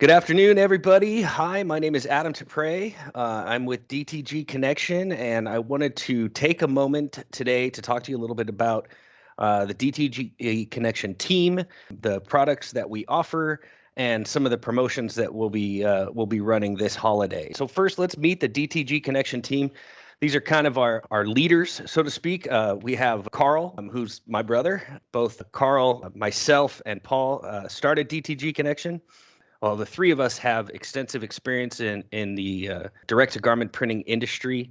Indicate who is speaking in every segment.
Speaker 1: Good afternoon, everybody. Hi, my name is Adam Tepre. I'm with DTG Connection, and I wanted to take a moment today to talk to you a little bit about the DTG Connection team, the products that we offer, and some of the promotions that we'll be running this holiday. So first, let's meet the DTG Connection team. These are kind of our leaders, so to speak. We have Carl, who's my brother. Both Carl, myself, and Paul started DTG Connection. Well, the three of us have extensive experience in the direct-to-garment printing industry.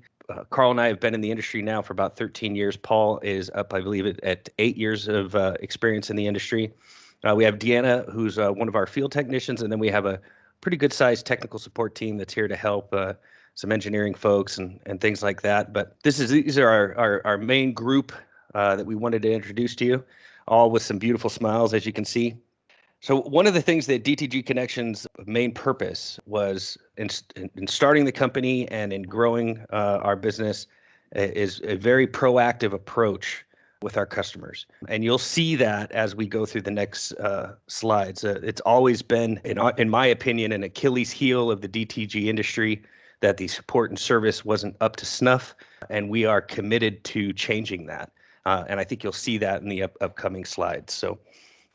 Speaker 1: Carl and I have been in the industry now for about 13 years. Paul is up, I believe, at 8 years of experience in the industry. We have Deanna, who's one of our field technicians, and then we have a pretty good-sized technical support team that's here to help some engineering folks and things like that. But these are our main group that we wanted to introduce to you, all with some beautiful smiles, as you can see. So one of the things that DTG Connection's main purpose was in starting the company and in growing our business is a very proactive approach with our customers. And you'll see that as we go through the next slides. It's always been, in my opinion, an Achilles heel of the DTG industry that the support and service wasn't up to snuff, and we are committed to changing that. And I think you'll see that in the upcoming slides. So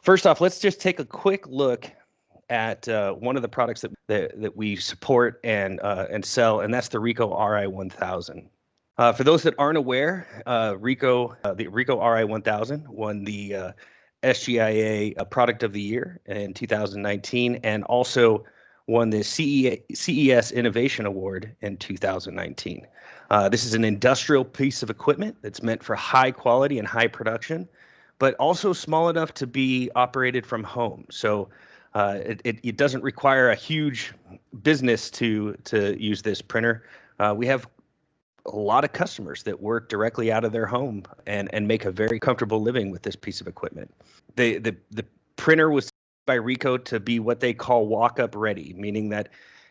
Speaker 1: first off, let's just take a quick look at one of the products that we support and sell, and that's the Ricoh RI1000. For those that aren't aware, the Ricoh RI1000 won the SGIA Product of the Year in 2019, and also won the CES Innovation Award in 2019. This is an industrial piece of equipment that's meant for high quality and high production, but also small enough to be operated from home. So it doesn't require a huge business to use this printer. We have a lot of customers that work directly out of their home and make a very comfortable living with this piece of equipment. The printer was by Ricoh to be what they call walk-up ready, meaning that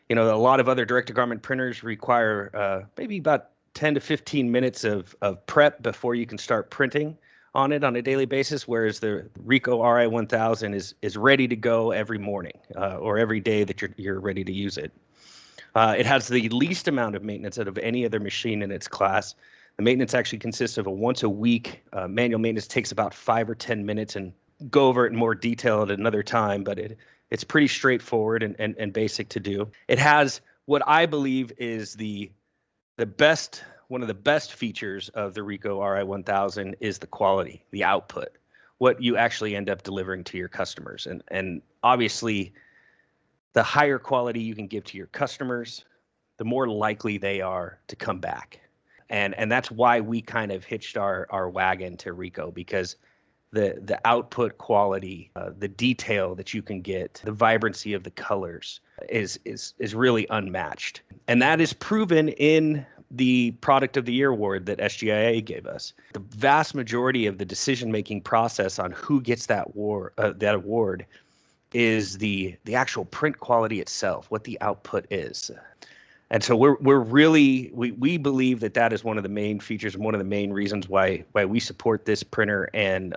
Speaker 1: a lot of other direct-to-garment printers require maybe about 10 to 15 minutes of prep before you can start printing on it on a daily basis, whereas the Ricoh RI1000 is ready to go every morning or every day that you're ready to use it. It has the least amount of maintenance out of any other machine in its class. The maintenance actually consists of a once a week manual maintenance. Takes about 5 or 10 minutes, and go over it in more detail at another time, but it's pretty straightforward and basic to do. It has what I believe is one of the best features of the Ricoh RI1000 is the quality, the output, what you actually end up delivering to your customers. And obviously, the higher quality you can give to your customers, the more likely they are to come back. And that's why we kind of hitched our wagon to Ricoh, because the output quality, the detail that you can get, the vibrancy of the colors is really unmatched. And that is proven in the Product of the Year award that SGIA gave us. The vast majority of the decision-making process on who gets that award is the actual print quality itself, what the output is. And so we believe that is one of the main features and one of the main reasons why we support this printer and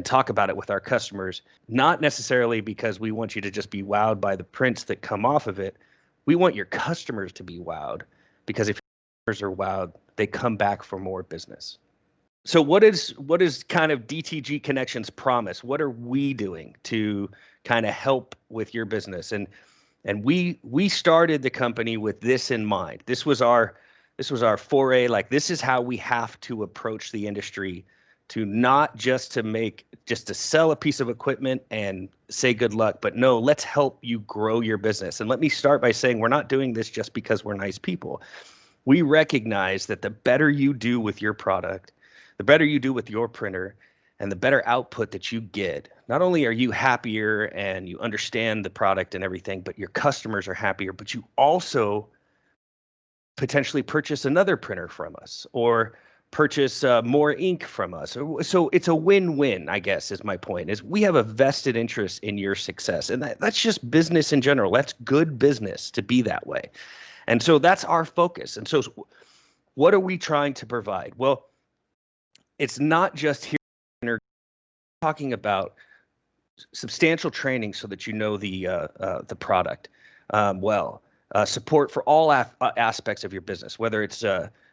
Speaker 1: talk about it with our customers. Not necessarily because we want you to just be wowed by the prints that come off of it. We want your customers to be wowed, because if your customers are wowed, they come back for more business. So what is kind of DTG Connection's promise? What are we doing to kind of help with your business? And we started the company with this in mind. This was our foray. Like, this is how we have to approach the industry, to not just to sell a piece of equipment and say good luck, but no, let's help you grow your business. And let me start by saying we're not doing this just because we're nice people. We recognize that the better you do with your product, the better you do with your printer, and the better output that you get, not only are you happier and you understand the product and everything, but your customers are happier, but you also potentially purchase another printer from us or purchase more ink from us. So it's a win-win, I guess, is my point, is we have a vested interest in your success. And that's just business in general. That's good business to be that way. And so that's our focus. And so what are we trying to provide? Well, it's not just here talking about substantial training so that you know the product well. Support for all aspects of your business, whether it's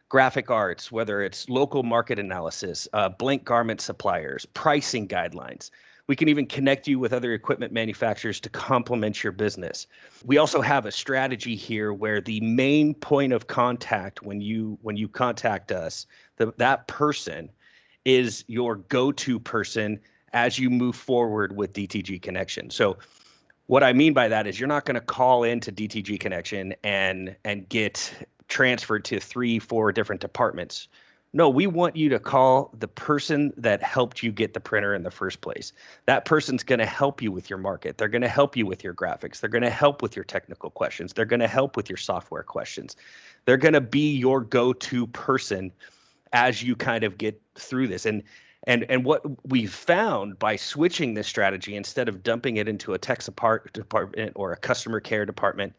Speaker 1: graphic arts, whether it's local market analysis, blank garment suppliers, pricing guidelines. We can even connect you with other equipment manufacturers to complement your business. We also have a strategy here where the main point of contact when you contact us, that person is your go-to person as you move forward with DTG Connection. So what I mean by that is you're not going to call into DTG Connection and get transferred to 3, 4 different departments. No, we want you to call the person that helped you get the printer in the first place. That person's going to help you with your market. They're going to help you with your graphics. They're going to help with your technical questions. They're going to help with your software questions. They're going to be your go-to person as you kind of get through this. And what we've found by switching this strategy instead of dumping it into a tech support department or a customer care department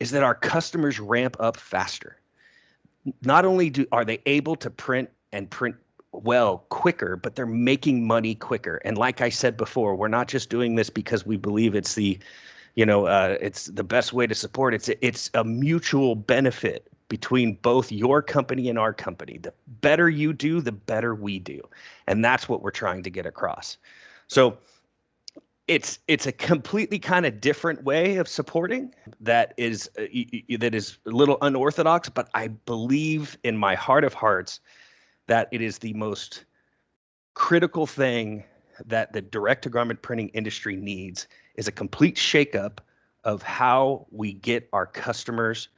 Speaker 1: is that our customers ramp up faster. Not only are they able to print and print well quicker, but they're making money quicker. And like I said before, we're not just doing this because we believe it's it's the best way to support. It's a mutual benefit between both your company and our company. The better you do, the better we do. And that's what we're trying to get across. So it's a completely kind of different way of supporting that is a little unorthodox, but I believe in my heart of hearts that it is the most critical thing that the direct-to-garment printing industry needs is a complete shakeup of how we get our customers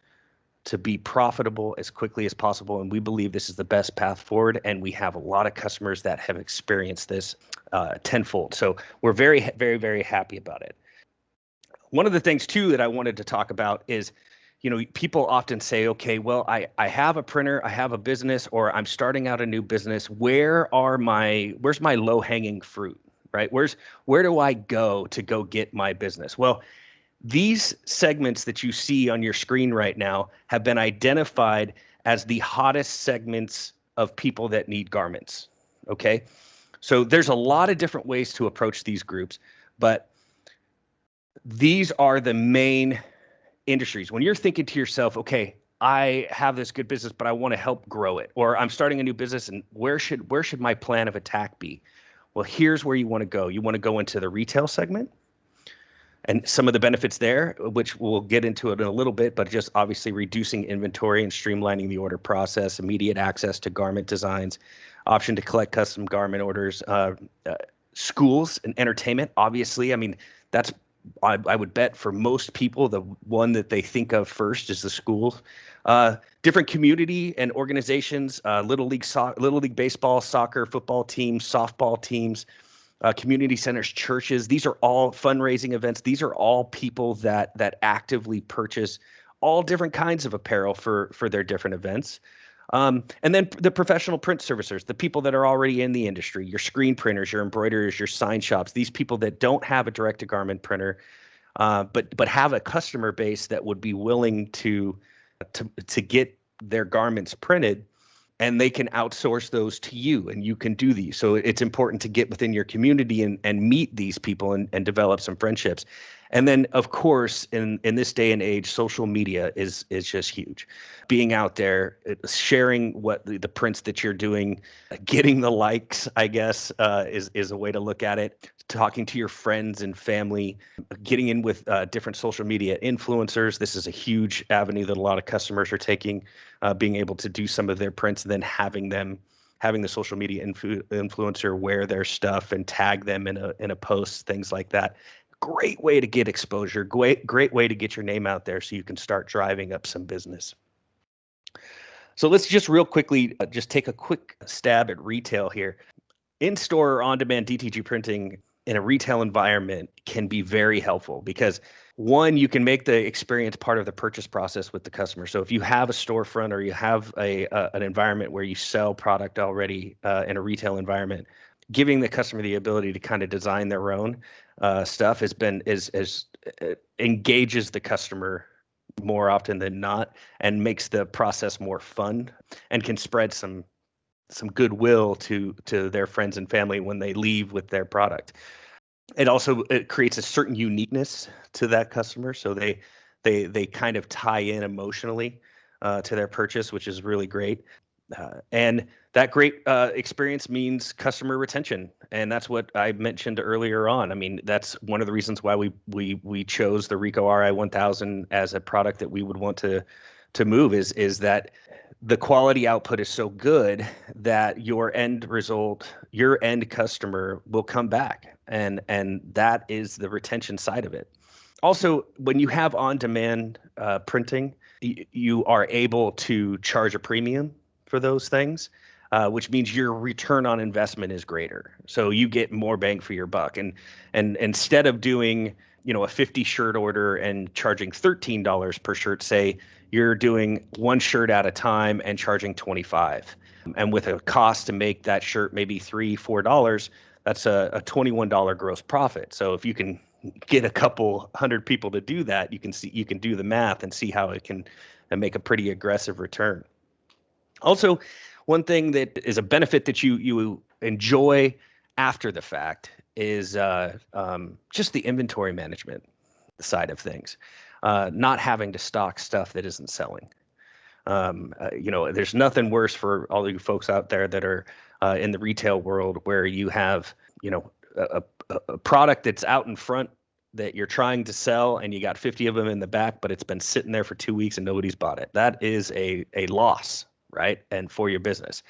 Speaker 1: to be profitable as quickly as possible. And we believe this is the best path forward. And we have a lot of customers that have experienced this tenfold. So we're very, very, very happy about it. One of the things too that I wanted to talk about is, people often say, okay, well, I have a printer, I have a business, or I'm starting out a new business. Where's my low-hanging fruit, right? Where do I go to go get my business? Well, these segments that you see on your screen right now have been identified as the hottest segments of people that need garments, okay? So there's a lot of different ways to approach these groups, but these are the main industries. When you're thinking to yourself, okay, I have this good business, but I want to help grow it, or I'm starting a new business, and where should my plan of attack be? Well, here's where you want to go. You want to go into the retail segment and some of the benefits there, which we'll get into it in a little bit, but just obviously reducing inventory and streamlining the order process, immediate access to garment designs, option to collect custom garment orders, schools and entertainment. Obviously, I mean, that's I would bet for most people, the one that they think of first is the school. Different community and organizations, little league baseball, soccer, football teams, softball teams, community centers, churches. These are all fundraising events. These are all people that actively purchase all different kinds of apparel for their different events. And then the professional print servicers, the people that are already in the industry, your screen printers, your embroiderers, your sign shops, these people that don't have a direct-to-garment printer, but have a customer base that would be willing to get their garments printed, and they can outsource those to you, and you can do these. So it's important to get within your community and meet these people and develop some friendships. And then, of course, in this day and age, social media is just huge. Being out there, sharing what the prints that you're doing, getting the likes, I guess, is a way to look at it. Talking to your friends and family, getting in with different social media influencers. This is a huge avenue that a lot of customers are taking, being able to do some of their prints and then having the social media influencer wear their stuff and tag them in a post, things like that. Great way to get exposure. Great way to get your name out there so you can start driving up some business. So let's just real quickly just take a quick stab at retail here. In-store or on-demand DTG printing in a retail environment can be very helpful because one, you can make the experience part of the purchase process with the customer. So if you have a storefront or you have an environment where you sell product already in a retail environment, giving the customer the ability to kind of design their own stuff engages the customer more often than not and makes the process more fun and can spread some goodwill to their friends and family when they leave with their product. It creates a certain uniqueness to that customer, so they kind of tie in emotionally to their purchase, which is really great. And that great experience means customer retention, and that's what I mentioned earlier on. I mean, that's one of the reasons why we chose the Ricoh RI1000 as a product that we would want to move is that the quality output is so good that your end result, your end customer will come back, and that is the retention side of it. Also, when you have on-demand printing, you are able to charge a premium for those things, which means your return on investment is greater. So you get more bang for your buck. And instead of doing, a 50 shirt order and charging $13 per shirt, say you're doing one shirt at a time and charging 25. And with a cost to make that shirt maybe $3, $4, that's a $21 gross profit. So if you can get a couple hundred people to do that, you can do the math and see how it can make a pretty aggressive return. Also, one thing that is a benefit that you enjoy after the fact is just the inventory management side of things, not having to stock stuff that isn't selling. There's nothing worse for all you folks out there that are in the retail world where you have, a product that's out in front that you're trying to sell and you got 50 of them in the back, but it's been sitting there for 2 weeks and nobody's bought it. That is a loss, right? And for your business.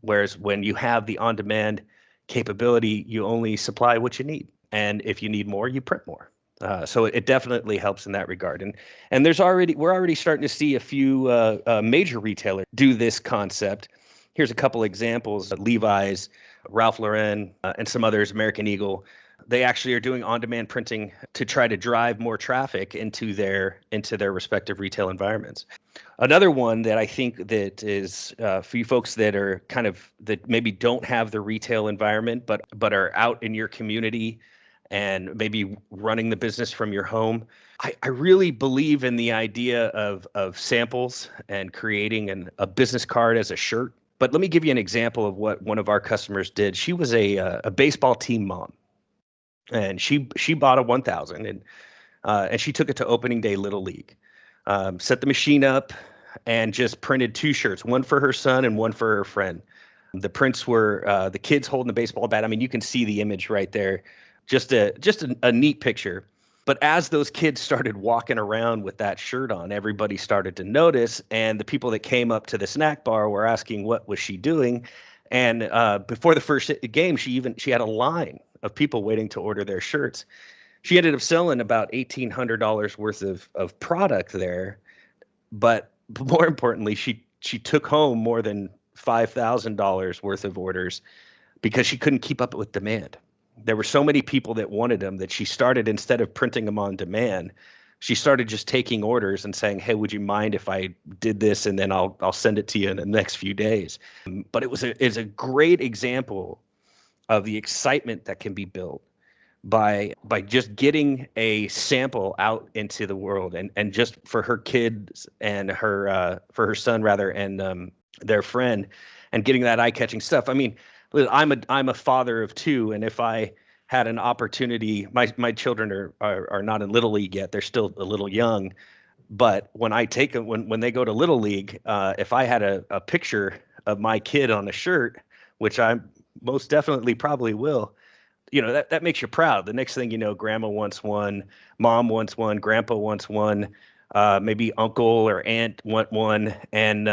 Speaker 1: Whereas when you have the on-demand capability, you only supply what you need. And if you need more, you print more. So it definitely helps in that regard. And we're already starting to see a few major retailers do this concept. Here's a couple examples: Levi's, Ralph Lauren, and some others, American Eagle. They actually are doing on-demand printing to try to drive more traffic into their respective retail environments. Another one that I think that is for you folks that are that maybe don't have the retail environment, but are out in your community and maybe running the business from your home. I really believe in the idea of samples and creating a business card as a shirt. But let me give you an example of what one of our customers did. She was a baseball team mom, and she bought a 1000 and she took it to opening day Little League, set the machine up, and just printed two shirts, one for her son and one for her friend. The prints were the kids holding the baseball bat. I mean, you can see the image right there. Just a neat picture. But as those kids started walking around with that shirt on, everybody started to notice, and the people that came up to the snack bar were asking what was she doing. And before the first game, she had a line of people waiting to order their shirts. She ended up selling about $1,800 worth of product there, but more importantly, she took home more than $5,000 worth of orders because she couldn't keep up with demand. There were so many people that wanted them that she started, instead of printing them on demand, she started just taking orders and saying, "Hey, would you mind if I did this, and then I'll send it to you in the next few days." But it's a great example of the excitement that can be built by just getting a sample out into the world, and just for her kids and her for her son rather, and their friend, and getting that eye-catching stuff. I mean, I'm a father of two, and if I had an opportunity, my children are not in Little League yet. They're still a little young, but when I take them, when they go to Little League, if I had a picture of my kid on a shirt, which I most definitely probably will, that makes you proud. The next thing you know, grandma wants one, mom wants one, grandpa wants one, maybe uncle or aunt want one, and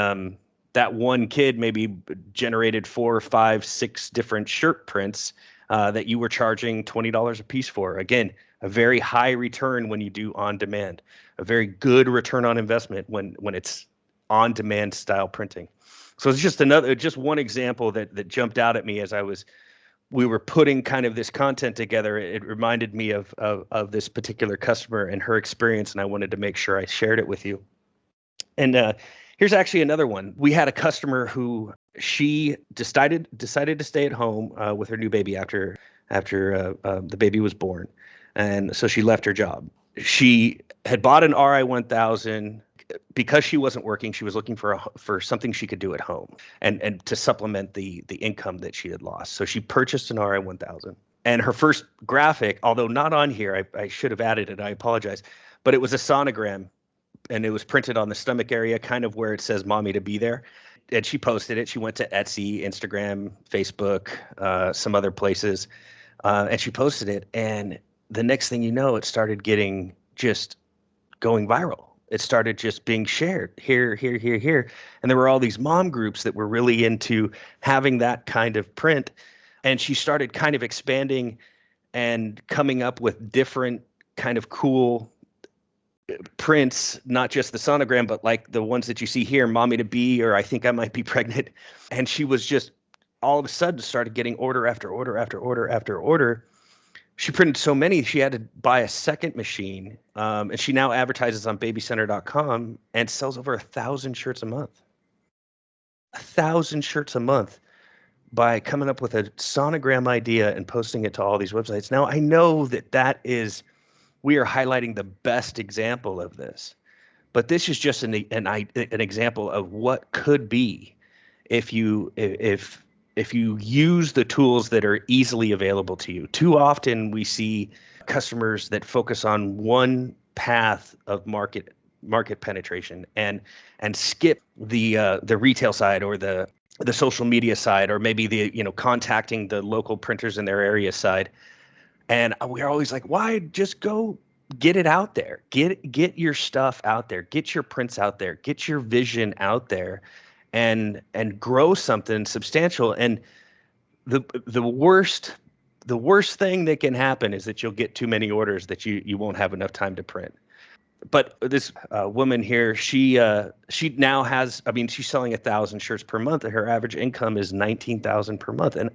Speaker 1: that one kid maybe generated 4, 5, 6 different shirt prints that you were charging $20 a piece for. Again, a very high return when you do on demand, a very good return on investment when it's on demand style printing. So it's just one example that jumped out at me as we were putting kind of this content together. It reminded me of this particular customer and her experience, and I wanted to make sure I shared it with you. And here's actually another one. We had a customer who she decided to stay at home with her new baby after the baby was born, and so she left her job. She had bought an RI1000 because she wasn't working. She was looking for something she could do at home and to supplement the income that she had lost. So she purchased an RI1000. And her first graphic, although not on here, I should have added it. I apologize. But it was a sonogram, and it was printed on the stomach area, kind of where it says "Mommy to be there." And she posted it. She went to Etsy, Instagram, Facebook, some other places, and she posted it. And the next thing you know, it started getting just going viral. It started just being shared here, here, here, here. And there were all these mom groups that were really into having that kind of print. And she started kind of expanding and coming up with different kind of cool prints, not just the sonogram, but like the ones that you see here, Mommy to Be, or I Think I Might Be Pregnant. And she was just all of a sudden started getting order after order after order after order. She printed so many, she had to buy a second machine. And she now advertises on babycenter.com and sells over 1,000 shirts a month. 1,000 shirts a month by coming up with a sonogram idea and posting it to all these websites. Now, I know that we are highlighting the best example of this, but this is just an example of what could be if you use the tools that are easily available to you. Too often we see customers that focus on one path of market penetration and skip the retail side or the social media side, or maybe the contacting the local printers in their area side. And we're always like, why just go get it out there? Get your stuff out there. Get your prints out there. Get your vision out there, and grow something substantial. And the worst thing that can happen is that you'll get too many orders that you won't have enough time to print. But this woman here, she now has, I mean, she's selling 1,000 shirts per month, and her average income is 19,000 per month. And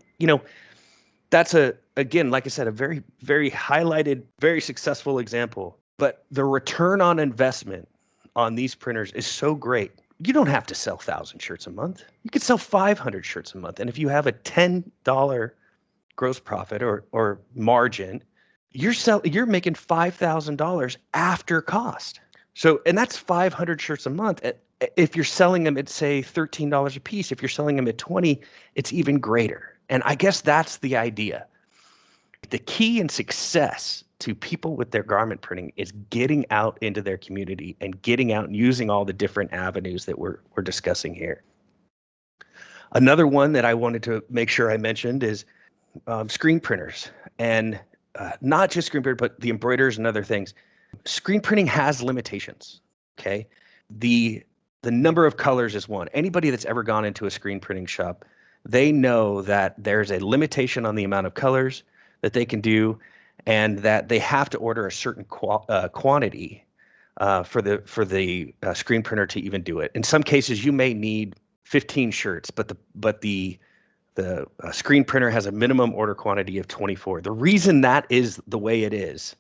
Speaker 1: that's again, like I said, a very, very highlighted, very successful example. But the return on investment on these printers is so great. You don't have to sell 1,000 shirts a month. You could sell 500 shirts a month. And if you have a $10 gross profit or margin, you're making $5,000 after cost. So, and that's 500 shirts a month. If you're selling them at, say, $13 a piece, if you're selling them at 20, it's even greater. And I guess that's the idea. The key in success to people with their garment printing is getting out into their community and getting out and using all the different avenues that we're discussing here. Another one that I wanted to make sure I mentioned is screen printers, and not just screen printer, but the embroiderers and other things. Screen printing has limitations. Okay, the number of colors is one. Anybody that's ever gone into a screen printing shop, they know that there's a limitation on the amount of colors that they can do, and that they have to order a certain quantity for the screen printer to even do it. In some cases, you may need 15 shirts, but the screen printer has a minimum order quantity of 24. The reason that is the way it is,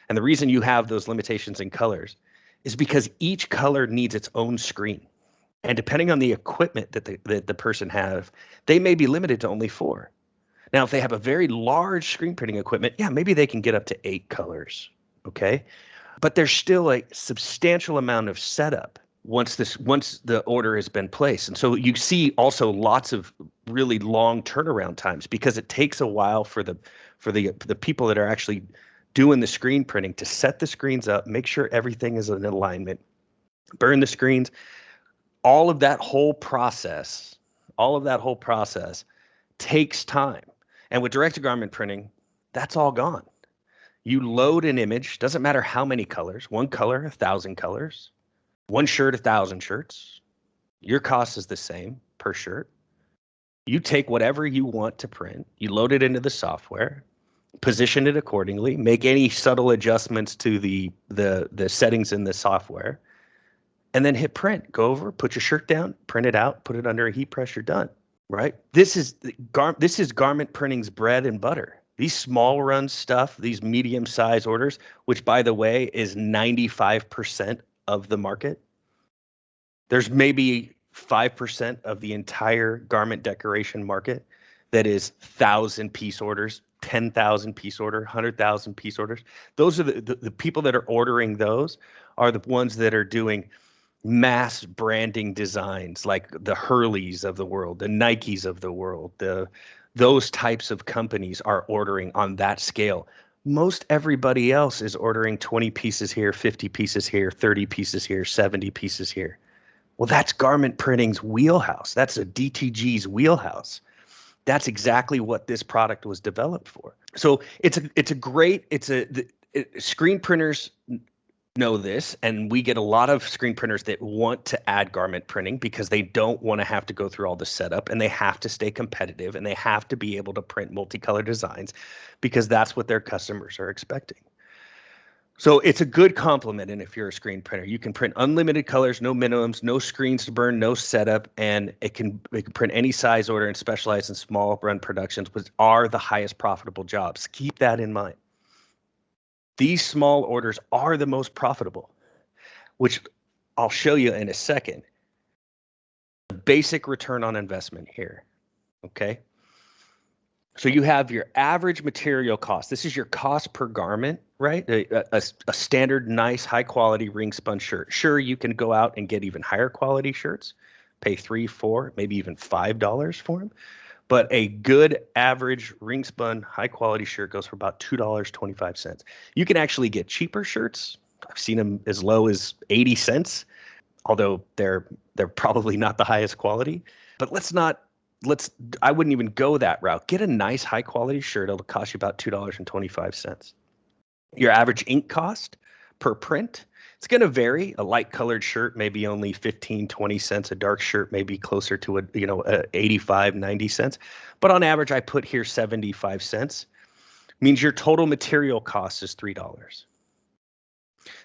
Speaker 1: and the reason you have those limitations in colors, is because each color needs its own screen. And depending on the equipment that the person have, they may be limited to only 4. Now, if they have a very large screen printing equipment, yeah, maybe they can get up to 8 colors, okay? But there's still a substantial amount of setup once the order has been placed. And so you see also lots of really long turnaround times, because it takes a while for the people that are actually doing the screen printing to set the screens up, make sure everything is in alignment, burn the screens. All of that whole process takes time. And with direct-to-garment printing, that's all gone. You load an image, doesn't matter how many colors, one color, 1,000 colors, one shirt, 1,000 shirts. Your cost is the same per shirt. You take whatever you want to print, you load it into the software, position it accordingly, make any subtle adjustments to the settings in the software, and then hit print. Go over, put your shirt down, print it out, put it under a heat press, you're done. Right? This is garment printing's bread and butter. These small run stuff, these medium size orders, which by the way is 95% of the market. There's maybe 5% of the entire garment decoration market that is 1,000 piece orders, 10,000 piece order, 100,000 piece orders. Those are the people that are ordering those are the ones that are doing mass branding designs, like the Hurleys of the world, the Nikes of the world, the Those types of companies are ordering on that scale. Most everybody else is ordering 20 pieces here, 50 pieces here, 30 pieces here, 70 pieces here. Well, that's garment printing's wheelhouse. That's a DTG's wheelhouse. That's exactly what this product was developed for. So screen printers know this, and we get a lot of screen printers that want to add garment printing because they don't want to have to go through all the setup, and they have to stay competitive, and they have to be able to print multicolor designs because that's what their customers are expecting. So it's a good complement, and if you're a screen printer, you can print unlimited colors, no minimums, no screens to burn, no setup, and it can print any size order and specialize in small run productions, which are the highest profitable jobs. Keep that in mind. These small orders are the most profitable, which I'll show you in a second. The basic return on investment here, okay? So you have your average material cost. This is your cost per garment, right? A standard, nice, high quality ring spun shirt. Sure, you can go out and get even higher quality shirts, pay $3, $4, maybe even $5 for them. But a good average ring spun high quality shirt goes for about $2.25. You can actually get cheaper shirts. I've seen them as low as 80 cents, although they're probably not the highest quality. But I wouldn't even go that route. Get a nice high quality shirt. It'll cost you about $2.25. Your average ink cost per print, it's going to vary. A light colored shirt maybe only 15, 20 cents. A dark shirt maybe closer to 85, 90 cents. But on average, I put here 75 cents. Means your total material cost is $3.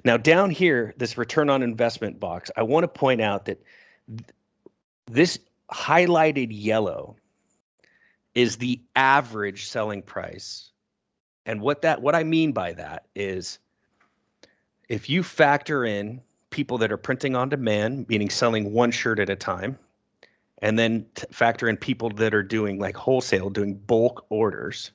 Speaker 1: Now down here, this return on investment box, I want to point out that this highlighted yellow is the average selling price. And what I mean by that is if you factor in people that are printing on demand, meaning selling one shirt at a time, and then factor in people that are doing like wholesale, doing bulk orders,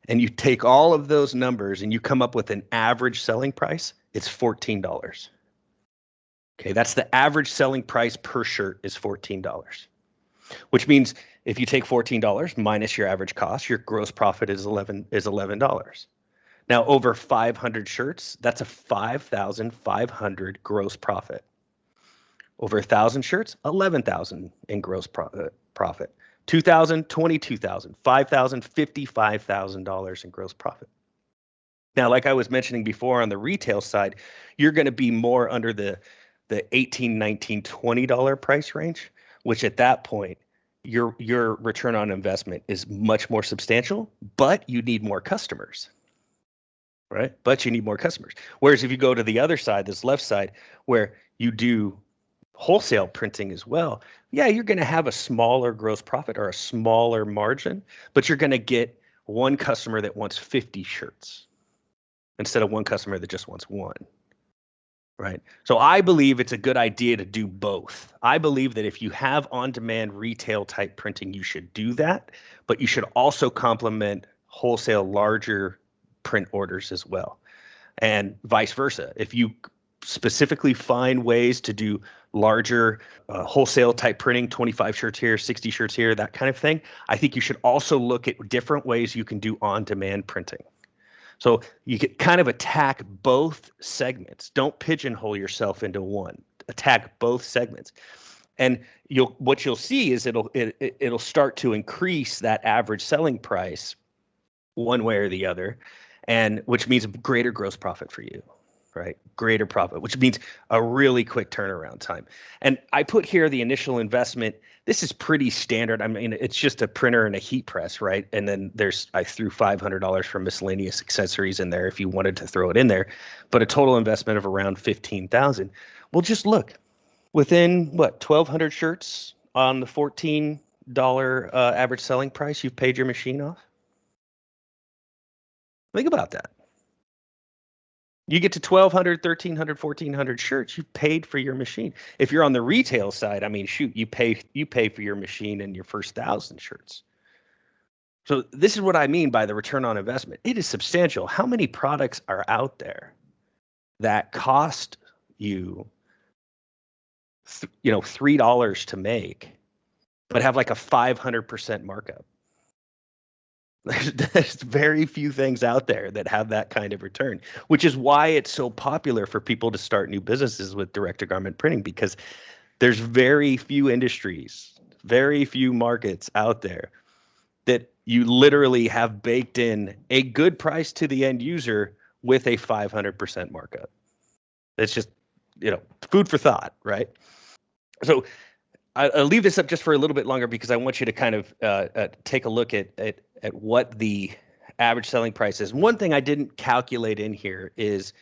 Speaker 1: and you take all of those numbers and you come up with an average selling price, it's $14. Okay, that's the average selling price per shirt is $14, which means if you take $14 minus your average cost, your gross profit is $11. Now, over 500 shirts, that's a 5,500 gross profit. Over 1,000 shirts, 11,000 in gross profit. 2,000, 22,000, 5,000, $55,000 in gross profit. Now, like I was mentioning before on the retail side, you're going to be more under the $18, $19, $20 price range, which at that point, your return on investment is much more substantial, but you need more customers, right? But you need more customers. Whereas if you go to the other side, this left side, where you do wholesale printing as well, yeah, you're going to have a smaller gross profit or a smaller margin, but you're going to get one customer that wants 50 shirts instead of one customer that just wants one. Right. So I believe it's a good idea to do both. I believe that if you have on-demand retail type printing, you should do that, but you should also complement wholesale larger print orders as well, and vice versa. If you specifically find ways to do larger wholesale type printing, 25 shirts here, 60 shirts here, that kind of thing, I think you should also look at different ways you can do on-demand printing. So you can kind of attack both segments. Don't pigeonhole yourself into one. Attack both segments. And what you'll see is it'll start to increase that average selling price one way or the other, and which means greater gross profit for you, right? Greater profit, which means a really quick turnaround time. And I put here the initial investment. This is pretty standard. I mean, it's just a printer and a heat press, right? And then I threw $500 for miscellaneous accessories in there if you wanted to throw it in there, but a total investment of around $15,000. Well, just look, within 1,200 shirts on the $14 average selling price, you've paid your machine off. Think about that. You get to 1,200, 1,300, 1,400 shirts, you paid for your machine. If you're on the retail side, I mean, shoot, you pay for your machine and your first 1,000 shirts. So this is what I mean by the return on investment. It is substantial. How many products are out there that cost you, $3 to make, but have like a 500% markup? There's very few things out there that have that kind of return, which is why it's so popular for people to start new businesses with direct-to-garment printing, because there's very few industries, very few markets out there that you literally have baked in a good price to the end user with a 500% markup. It's just, food for thought, right? So I'll leave this up just for a little bit longer because I want you to kind of take a look at what the average selling price is. One thing I didn't calculate in here is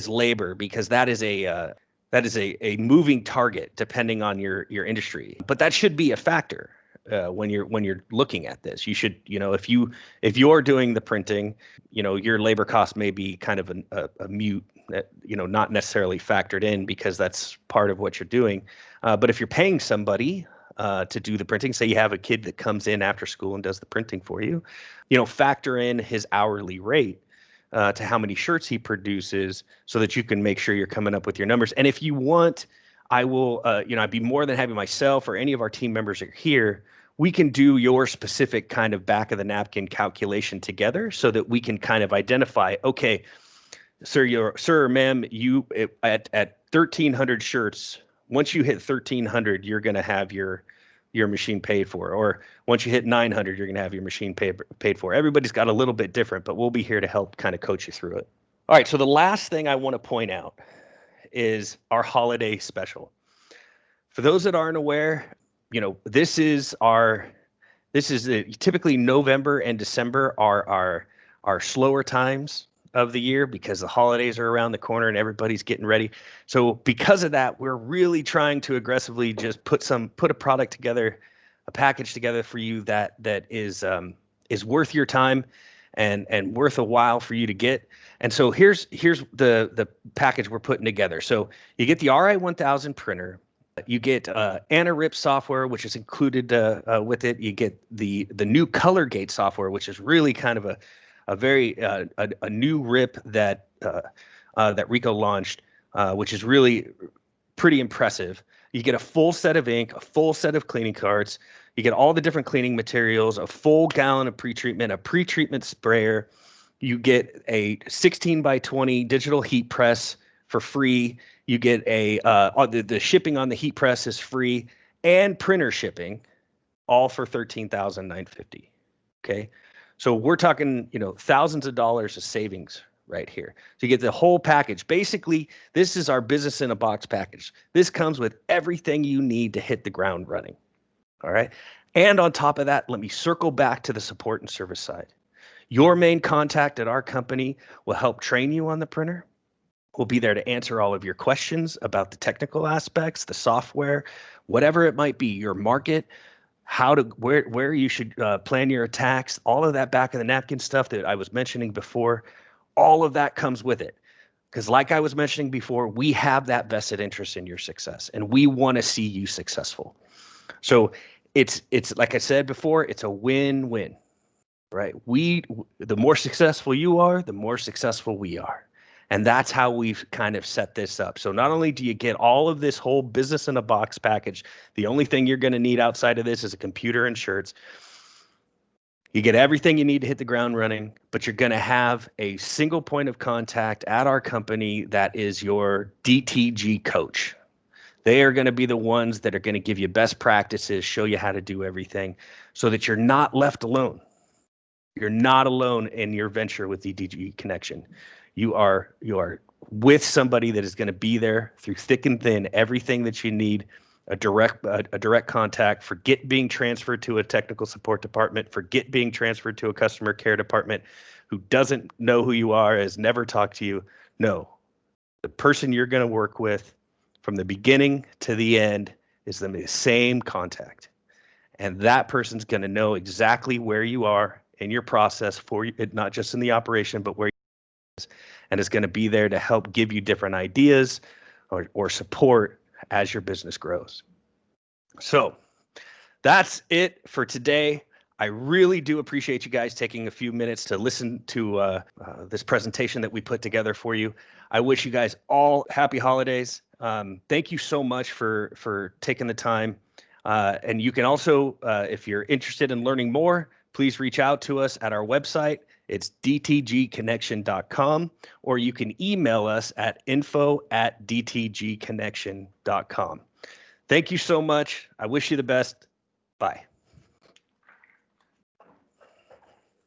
Speaker 1: labor, because that is a moving target depending on your industry. But that should be a factor when you're looking at this. You should, if you're doing the printing, your labor cost may be kind of a mute, not necessarily factored in because that's part of what you're doing. But if you're paying somebody to do the printing, say you have a kid that comes in after school and does the printing for you, factor in his hourly rate to how many shirts he produces so that you can make sure you're coming up with your numbers. And if you want, I will, I'd be more than happy, myself or any of our team members are here, we can do your specific kind of back of the napkin calculation together so that we can kind of identify, okay, sir or ma'am, at 1,300 shirts, once you hit 1,300, you're going to have your machine paid for, or once you hit 900, you're going to have your machine paid for. Everybody's got a little bit different, but we'll be here to help kind of coach you through it. All right, so the last thing I want to point out is our holiday special. For those that aren't aware, this is typically November and December are our slower times of the year because the holidays are around the corner and everybody's getting ready. So because of that, we're really trying to aggressively just put a product together, a package together for you that is worth your time and worth a while for you to get. And so here's the package we're putting together. So you get the RI1000 printer. You get AnaRip software, which is included with it. You get the new ColorGate software, which is really kind of a very a new rip that Ricoh launched, which is really pretty impressive. You get a full set of ink, a full set of cleaning carts. You get all the different cleaning materials, a full gallon of pretreatment, a pretreatment sprayer. You get a 16 by 20 digital heat press for free. You get the shipping on the heat press is free, and printer shipping, all for $13,950. Okay, so we're talking thousands of dollars of savings right here. So you get the whole package. Basically, this is our business in a box package. This comes with everything you need to hit the ground running. All right, and on top of that, let me circle back to the support and service side. Your main contact at our company will help train you on the printer. We'll be there to answer all of your questions about the technical aspects, the software, whatever it might be, your market, where you should plan your attacks, all of that back of the napkin stuff that I was mentioning before. All of that comes with it. Because like I was mentioning before, we have that vested interest in your success, and we want to see you successful. So it's like I said before, it's a win-win, right? The more successful you are, the more successful we are. And that's how we've kind of set this up. So not only do you get all of this whole business in a box package, the only thing you're going to need outside of this is a computer and shirts. You get everything you need to hit the ground running, but you're going to have a single point of contact at our company that is your DTG coach. They are going to be the ones that are going to give you best practices, show you how to do everything so that you're not left alone. You're not alone in your venture with DTG Connection. You are with somebody that is going to be there through thick and thin, everything that you need, a direct contact. Forget being transferred to a technical support department. Forget being transferred to a customer care department who doesn't know who you are, has never talked to you. No, the person you're going to work with from the beginning to the end is the same contact. And that person's going to know exactly where you are in your process for you, not just in the operation, but where you are, and is going to be there to help give you different ideas or support as your business grows. So that's it for today. I really do appreciate you guys taking a few minutes to listen to this presentation that we put together for you. I wish you guys all happy holidays. Thank you so much for taking the time. And you can also, if you're interested in learning more, please reach out to us at our website. It's dtgconnection.com, or you can email us at info@dtgconnection.com. Thank you so much. I wish you the best. Bye.